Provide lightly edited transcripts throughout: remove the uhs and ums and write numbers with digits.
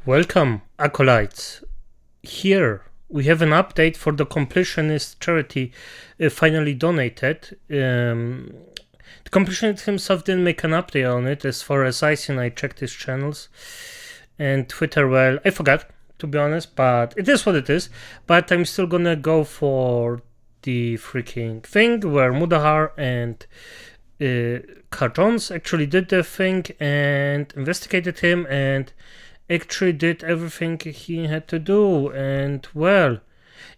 Welcome, acolytes. Here we have an update for the Completionist charity finally donated. The Completionist himself didn't make an update on it as far as I see, and I checked his channels and Twitter. Well, I forgot, to be honest, but it is what it is. But I'm still gonna go for the freaking thing where Mudahar and Carl Jones actually did the thing and investigated him and actually did everything he had to do. And well,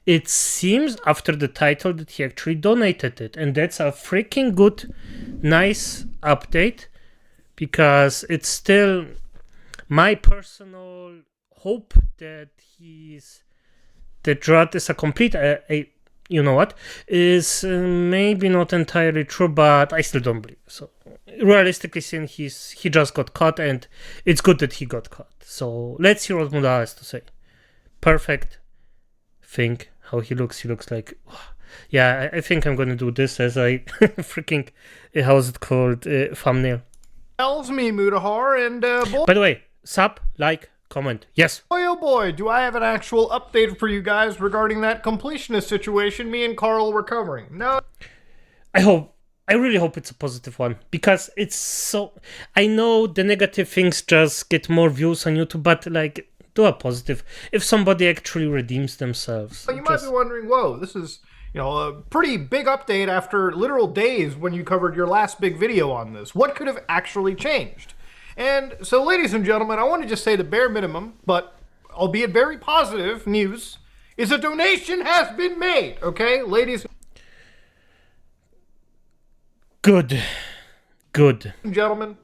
it seems after the title that he actually donated it, and that's a freaking good, nice update, because it's still my personal hope that Rod is a complete you know what, is maybe not entirely true, but I still don't believe. So realistically saying, he just got caught, and it's good that he got caught. So let's hear what Muda has to say. Perfect thing, how he looks like, yeah, I think I'm gonna do this as I freaking, how's it called, thumbnail. Tells me, Mudahar, and boy, By the way, sub, like, comment, yes. oh boy, do I have an actual update for you guys regarding that completionist situation me and Carl were covering. No, I really hope it's a positive one, because it's so, I know the negative things just get more views on YouTube, but like, do a positive. If somebody actually redeems themselves. you might be wondering, whoa, this is, a pretty big update after literal days when you covered your last big video on this. What could have actually changed? And so, ladies and gentlemen, I want to just say the bare minimum, but albeit very positive news, is a donation has been made, okay? Ladies Good. and gentlemen,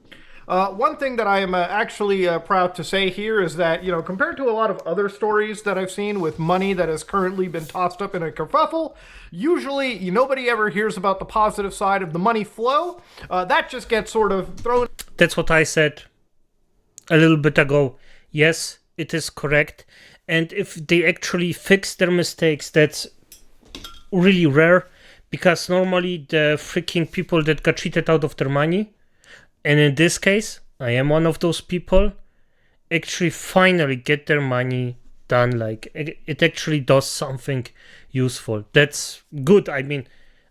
one thing that I am actually proud to say here is that, compared to a lot of other stories that I've seen with money that has currently been tossed up in a kerfuffle, usually nobody ever hears about the positive side of the money flow. That just gets sort of thrown. That's what I said a little bit ago. Yes, it is correct. And if they actually fix their mistakes, that's really rare, because normally the freaking people that got cheated out of their money, and in this case, I am one of those people, actually finally get their money done. Like, it actually does something useful. That's good. I mean,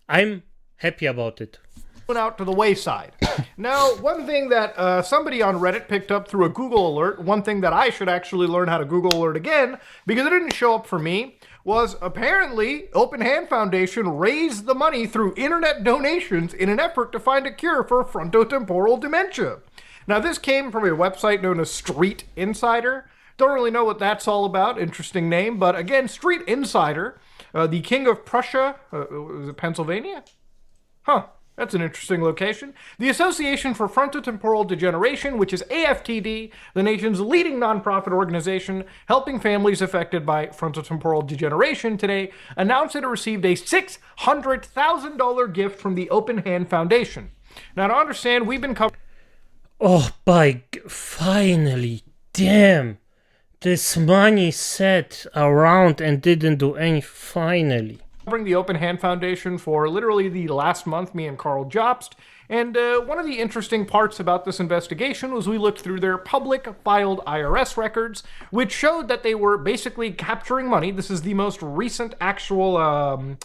I'm happy about it. Out to the wayside. Now, one thing that somebody on Reddit picked up through a Google alert, one thing that I should actually learn how to Google alert again, because it didn't show up for me, was apparently Open Hand Foundation raised the money through internet donations in an effort to find a cure for frontotemporal dementia. Now, this came from a website known as Street Insider. Don't really know what that's all about. Interesting name. But again, Street Insider, the king of Prussia, was it Pennsylvania? Huh. That's an interesting location. The Association for Frontotemporal Degeneration, which is AFTD, the nation's leading nonprofit organization helping families affected by frontotemporal degeneration, today announced that it received a $600,000 gift from the Open Hand Foundation. Now, to understand, we've been covering... Oh, finally, damn. This money sat around and didn't do any, finally. The Open Hand Foundation for literally the last month, me and Carl jobst, and one of the interesting parts about this investigation was we looked through their public filed IRS records, which showed that they were basically capturing money. This is the most recent actual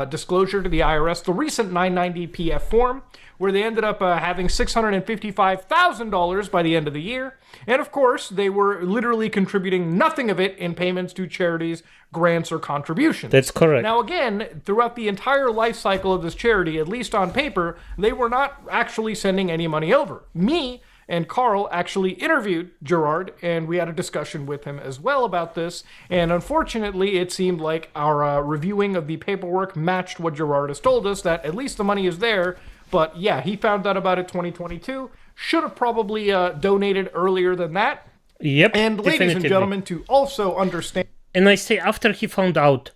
disclosure to the IRS, the recent 990 PF form, where they ended up having $655,000 by the end of the year. And of course, they were literally contributing nothing of it in payments to charities, grants, or contributions. That's correct. Now again, throughout the entire life cycle of this charity, at least on paper, they were not actually sending any money over. Me and Carl actually interviewed Gerard, and we had a discussion with him as well about this. And unfortunately, it seemed like our reviewing of the paperwork matched what Gerard has told us, that at least the money is there. But yeah, he found out about it 2022. Should have probably donated earlier than that. Yep. And ladies definitively. and gentlemen, to also understand. And I say, after he found out,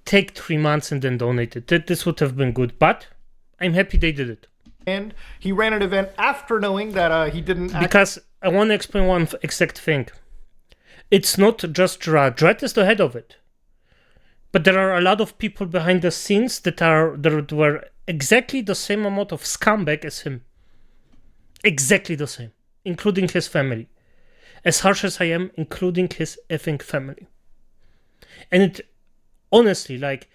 take 3 months and then donate it. This would have been good, but I'm happy they did it. And he ran an event after knowing that he didn't... Because I want to explain one exact thing. It's not just Dread. Dread is the head of it. But there are a lot of people behind the scenes that were exactly the same amount of scumbag as him. Exactly the same. Including his family. as harsh as I am, including his effing family. And it, honestly, like,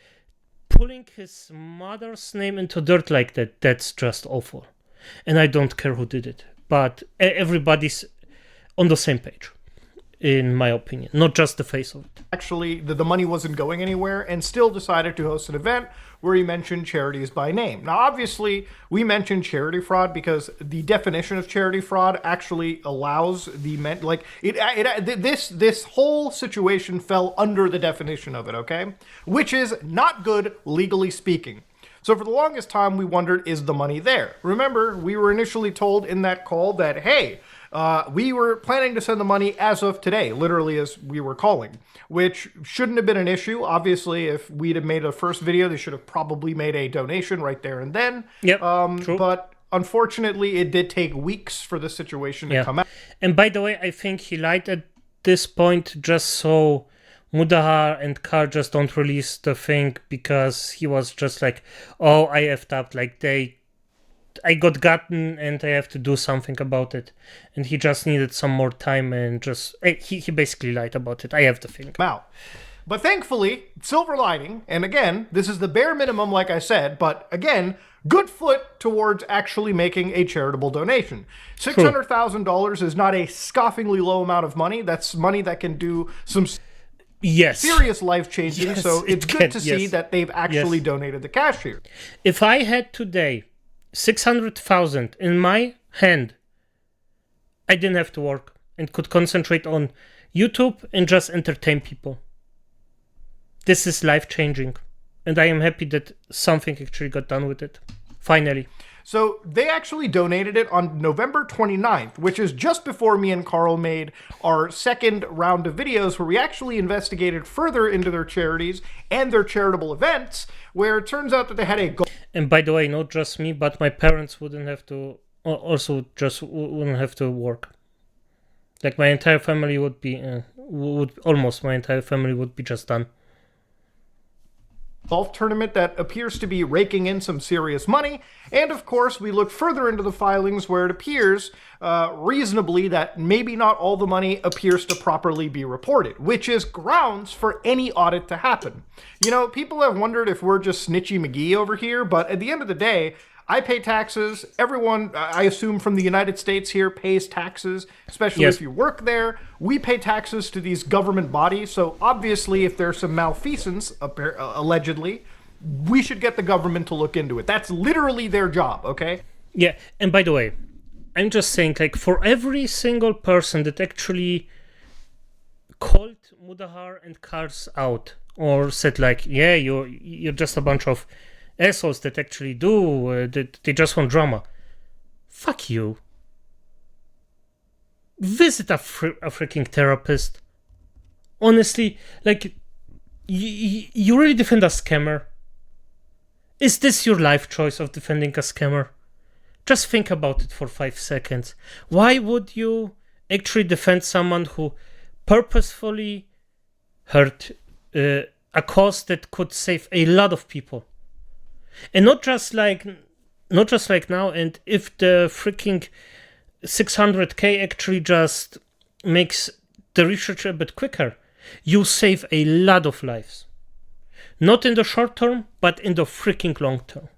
pulling his mother's name into dirt like that, that's just awful. And I don't care who did it. But everybody's on the same page, in my opinion, not just the face of it. Actually, the money wasn't going anywhere and still decided to host an event where he mentioned charities by name. Now, obviously, we mentioned charity fraud because the definition of charity fraud actually allows this whole situation fell under the definition of it, okay? Which is not good, legally speaking. So for the longest time, we wondered, is the money there? Remember, we were initially told in that call that, hey, we were planning to send the money as of today, literally as we were calling, which shouldn't have been an issue. Obviously, if we'd have made a first video, they should have probably made a donation right there and then. Yep, true. But unfortunately, it did take weeks for the situation to come out. And by the way, I think he lied at this point just so Mudahar and Kar just don't release the thing, because he was just like, oh, I effed up, like I got gotten and I have to do something about it. And he just needed some more time and just, he basically lied about it. I have the thing. Out. But thankfully, silver lining, and again, this is the bare minimum, like I said, but again, good foot towards actually making a charitable donation. $600,000 is not a scoffingly low amount of money. That's money that can do some serious life-changing, so it's good to see that they've actually donated the cash here. If I had today 600,000 in my hand, I didn't have to work and could concentrate on YouTube and just entertain people. This is life-changing, and I am happy that something actually got done with it. Finally. So they actually donated it on November 29th, which is just before me and Carl made our second round of videos where we actually investigated further into their charities and their charitable events, where it turns out that they had a goal. And by the way, not just me, but my parents wouldn't have to work. Like my entire family would be, almost my entire family would be just done. Golf tournament that appears to be raking in some serious money, and of course we look further into the filings where it appears reasonably that maybe not all the money appears to properly be reported, which is grounds for any audit to happen. You know, people have wondered if we're just Snitchy McGee over here, but at the end of the day, I pay taxes. Everyone, I assume from the United States here, pays taxes, especially if you work there. We pay taxes to these government bodies. So obviously, if there's some malfeasance, allegedly, we should get the government to look into it. That's literally their job, okay? Yeah, and by the way, I'm just saying, like, for every single person that actually called Mudahar and Kars out, or said, like, yeah, you're just a bunch of assholes that actually they just want drama. Fuck you. Visit a freaking therapist. Honestly, like, you really defend a scammer? Is this your life choice of defending a scammer? Just think about it for 5 seconds. Why would you actually defend someone who purposefully hurt a cause that could save a lot of people? And not just like now, and if the freaking 600k actually just makes the research a bit quicker, you save a lot of lives. Not in the short term, but in the freaking long term.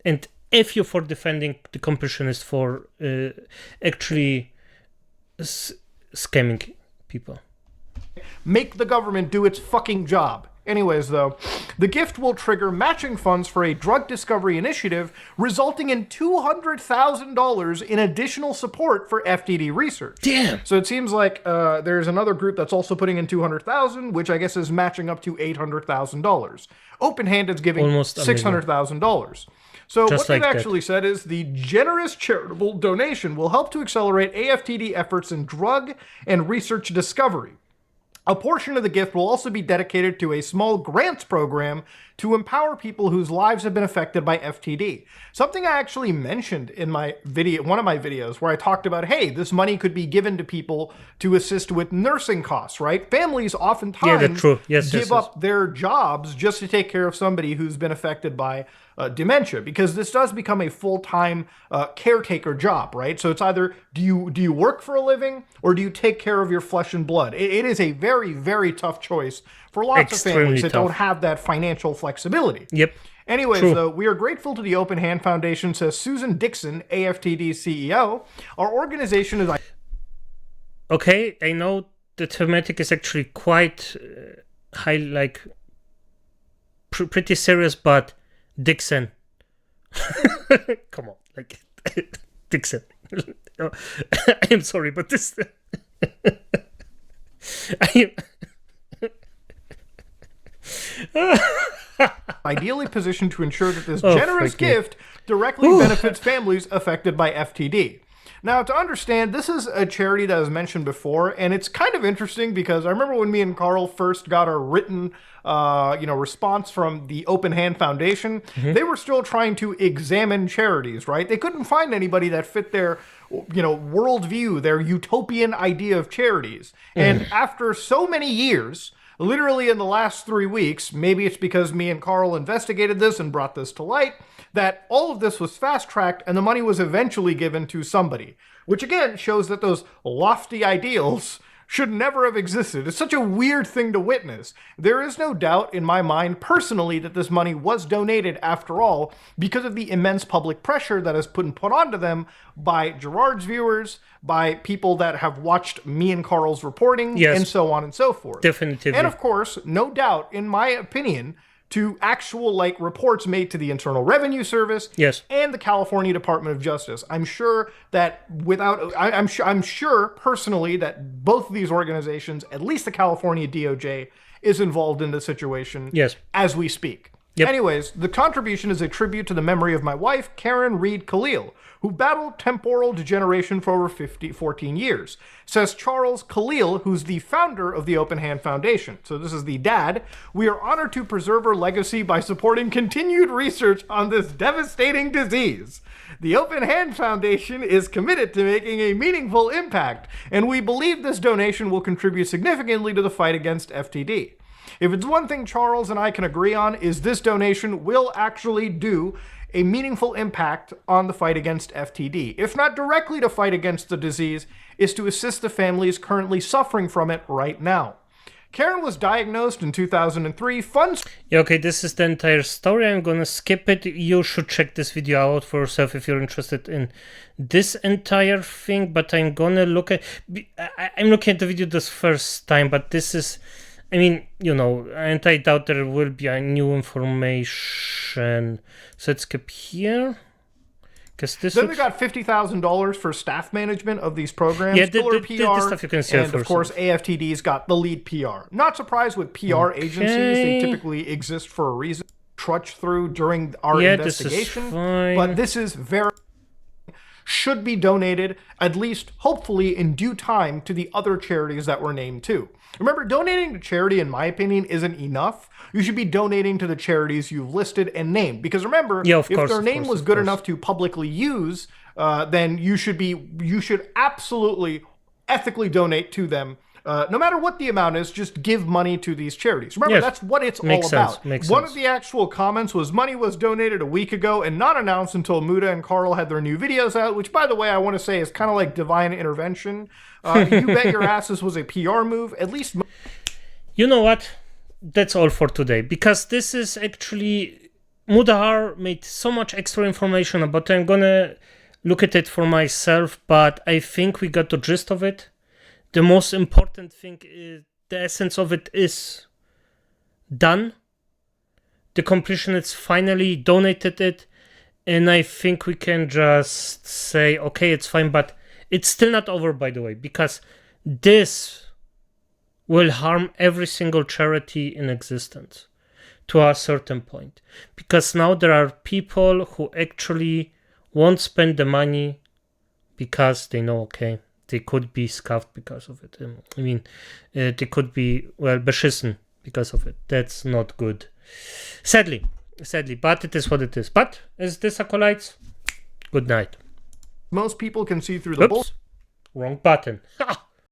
And F you for defending the Completionist for actually scamming people. Make the government do its fucking job. Anyways, though, the gift will trigger matching funds for a drug discovery initiative, resulting in $200,000 in additional support for FTD research. Damn! So it seems like there's another group that's also putting in $200,000, which I guess is matching up to $800,000. Open-Hand is giving $600,000. So what they've actually said is the generous charitable donation will help to accelerate AFTD efforts in drug and research discovery. A portion of the gift will also be dedicated to a small grants program to empower people whose lives have been affected by FTD. Something I actually mentioned in my video, one of my videos, where I talked about, hey, this money could be given to people to assist with nursing costs, right? Families oftentimes give up their jobs just to take care of somebody who's been affected by dementia, because this does become a full-time caretaker job, right? So it's either do you work for a living or do you take care of your flesh and blood? It is a very, very tough choice for lots of families that don't have that financial flexibility. Yep. Anyways, though, we are grateful to the Open Hand Foundation, says Susan Dixon, AFTD CEO. Our organization is... Okay, I know the thematic is actually quite high, like pretty serious, but Dixon. Come on, like Dixon. I am sorry, but this... I am... ideally positioned to ensure that this generous gift directly benefits families affected by FTD. Now, to understand, this is a charity that was mentioned before, and it's kind of interesting because I remember when me and Carl first got our written response from the Open Hand Foundation, they were still trying to examine charities, right? They couldn't find anybody that fit their worldview, their utopian idea of charities. And after so many years... literally in the last 3 weeks, maybe it's because me and Carl investigated this and brought this to light, that all of this was fast-tracked and the money was eventually given to somebody. Which again shows that those lofty ideals should never have existed. It's such a weird thing to witness. There is no doubt in my mind personally that this money was donated after all because of the immense public pressure that has been put onto them by Gerard's viewers, by people that have watched me and Carl's reporting, and so on and so forth. Definitely. And of course, no doubt, in my opinion, to actual reports made to the Internal Revenue Service and the California Department of Justice. I'm sure that I'm sure personally that both of these organizations, at least the California DOJ, is involved in the situation as we speak. Anyways, the contribution is a tribute to the memory of my wife, Karen Reed Khalil, who battled temporal degeneration for over 14 years, says Charles Khalil, who's the founder of the Open Hand Foundation. So this is the dad. We are honored to preserve her legacy by supporting continued research on this devastating disease. The Open Hand Foundation is committed to making a meaningful impact, and we believe this donation will contribute significantly to the fight against FTD. If it's one thing Charles and I can agree on, is this donation will actually do a meaningful impact on the fight against FTD. If not directly to fight against the disease, is to assist the families currently suffering from it right now. Karen was diagnosed in 2003. Okay, this is the entire story. I'm gonna skip it. You should check this video out for yourself if you're interested in this entire thing, but I'm gonna look at... I'm looking at the video this first time, but this is... I mean, and I doubt there will be a new information. So let's skip here. Then they got $50,000 for staff management of these programs. Yeah, the stuff you can see. And of course, AFTD's got the lead PR. Not surprised with PR agencies. They typically exist for a reason. Trudge through during our investigation. This is fine. But this is should be donated, at least hopefully in due time, to the other charities that were named too. Remember, donating to charity, in my opinion, isn't enough. You should be donating to the charities you've listed and named. Because remember, if their name was good enough to publicly use, then you should absolutely ethically donate to them. No matter what the amount is, just give money to these charities. Remember, that's what it's all about. One of the actual comments was money was donated a week ago and not announced until Muda and Carl had their new videos out, which, by the way, I want to say is kind of like divine intervention. You bet your ass this was a PR move. At least... You know what? That's all for today. Because this is actually... Mudahar made so much extra information about it. I'm going to look at it for myself, but I think we got the gist of it. The most important thing is the essence of it is done. The Completionists finally donated it, and I think we can just say, okay, it's fine, but it's still not over, by the way, because this will harm every single charity in existence to a certain point. Because now there are people who actually won't spend the money because they know, okay, they could be scuffed because of it. I mean, they could be, beschissen because of it. That's not good. Sadly, but it is what it is. But, as this acolytes, good night. Most people can see through the bull. Wrong button.